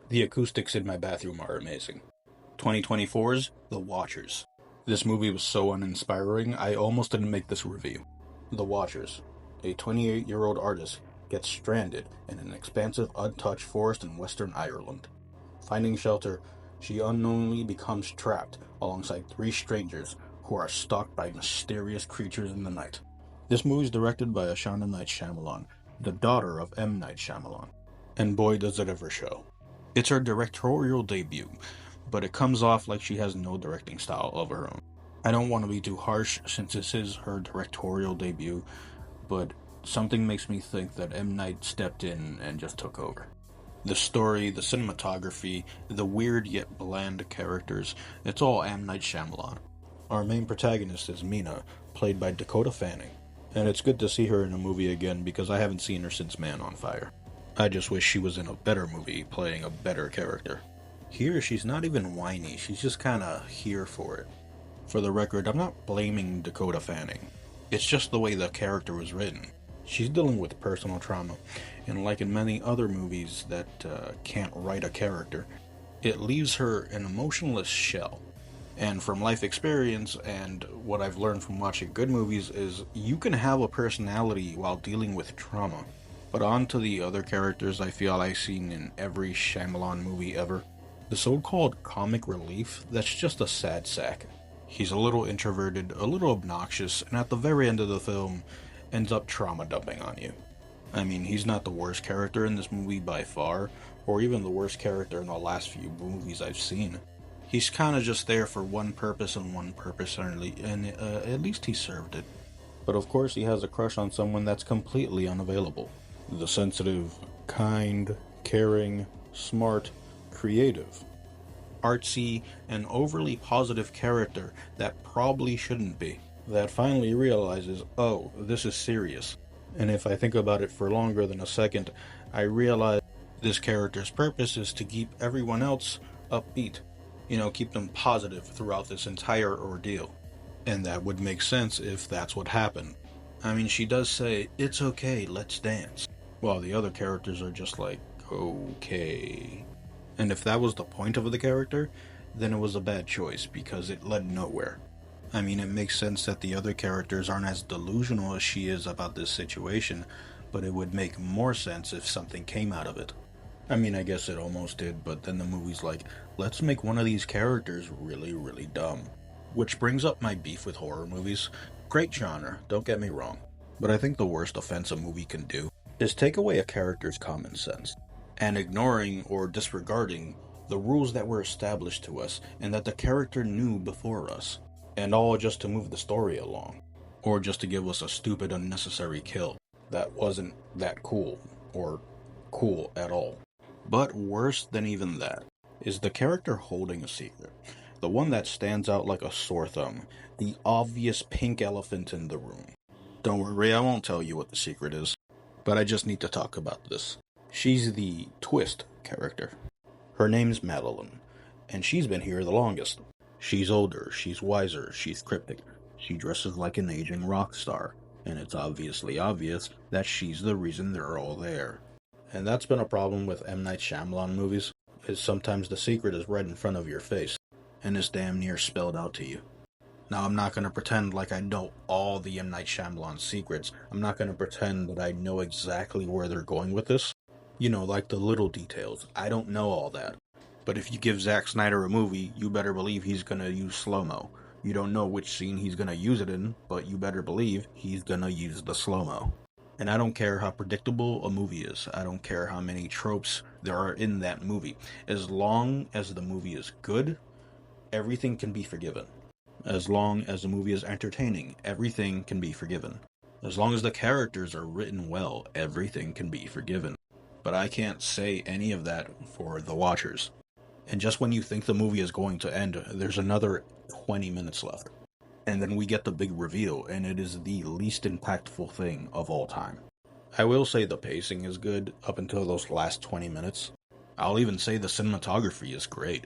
The acoustics in my bathroom are amazing. 2024's The Watchers. This movie was so uninspiring, I almost didn't make this review. The Watchers. A 28-year-old artist gets stranded in an expansive, untouched forest in Western Ireland. Finding shelter, she unknowingly becomes trapped alongside three strangers who are stalked by mysterious creatures in the night. This movie is directed by Ashana Night Shyamalan, the daughter of M. Night Shyamalan. And boy, does it ever show. It's her directorial debut, but it comes off like she has no directing style of her own. I don't want to be too harsh since this is her directorial debut, but something makes me think that M. Night stepped in and just took over. The story, the cinematography, the weird yet bland characters, it's all M. Night Shyamalan. Our main protagonist is Mina, played by Dakota Fanning, and it's good to see her in a movie again because I haven't seen her since Man on Fire. I just wish she was in a better movie, playing a better character. Here, she's not even whiny, she's just kinda here for it. For the record, I'm not blaming Dakota Fanning. It's just the way the character was written. She's dealing with personal trauma, and like in many other movies that can't write a character, it leaves her an emotionless shell. And from life experience and what I've learned from watching good movies is you can have a personality while dealing with trauma. But on to the other characters I feel I've seen in every Shyamalan movie ever. The so-called comic relief, that's just a sad sack. He's a little introverted, a little obnoxious, and at the very end of the film, ends up trauma dumping on you. I mean, he's not the worst character in this movie by far, or even the worst character in the last few movies I've seen. He's kinda just there for one purpose and one purpose only, and at least he served it. But of course he has a crush on someone that's completely unavailable. The sensitive, kind, caring, smart, creative, artsy, and overly positive character that probably shouldn't be. That finally realizes, oh, this is serious. And if I think about it for longer than a second, I realize this character's purpose is to keep everyone else upbeat. Keep them positive throughout this entire ordeal. And that would make sense if that's what happened. I mean, she does say, "It's okay, let's dance." While the other characters are just like, okay. And if that was the point of the character, then it was a bad choice because it led nowhere. I mean, it makes sense that the other characters aren't as delusional as she is about this situation, but it would make more sense if something came out of it. I mean, I guess it almost did, but then the movie's like, let's make one of these characters really, really dumb. Which brings up my beef with horror movies. Great genre, don't get me wrong. But I think the worst offense a movie can do is take away a character's common sense, and ignoring or disregarding the rules that were established to us and that the character knew before us, and all just to move the story along, or just to give us a stupid unnecessary kill that wasn't that cool, or cool at all. But worse than even that is the character holding a secret, the one that stands out like a sore thumb, the obvious pink elephant in the room. Don't worry, I won't tell you what the secret is, but I just need to talk about this. She's the twist character. Her name's Madeline, and she's been here the longest. She's older, she's wiser, she's cryptic. She dresses like an aging rock star, and it's obviously obvious that she's the reason they're all there. And that's been a problem with M. Night Shyamalan movies, is sometimes the secret is right in front of your face, and is damn near spelled out to you. Now, I'm not going to pretend like I know all the M. Night Shyamalan secrets. I'm not going to pretend that I know exactly where they're going with this. Like the little details. I don't know all that. But if you give Zack Snyder a movie, you better believe he's going to use slow-mo. You don't know which scene he's going to use it in, but you better believe he's going to use the slow-mo. And I don't care how predictable a movie is. I don't care how many tropes there are in that movie. As long as the movie is good, everything can be forgiven. As long as the movie is entertaining, everything can be forgiven. As long as the characters are written well, everything can be forgiven. But I can't say any of that for The Watchers. And just when you think the movie is going to end, there's another 20 minutes left. And then we get the big reveal, and it is the least impactful thing of all time. I will say the pacing is good up until those last 20 minutes. I'll even say the cinematography is great.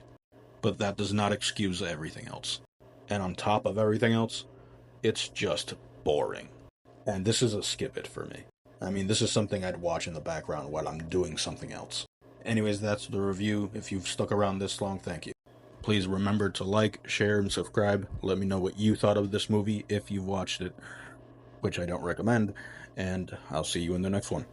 But that does not excuse everything else. And on top of everything else, it's just boring. And this is a skip it for me. I mean, this is something I'd watch in the background while I'm doing something else. Anyways, that's the review. If you've stuck around this long, thank you. Please remember to like, share, and subscribe. Let me know what you thought of this movie if you've watched it, which I don't recommend, and I'll see you in the next one.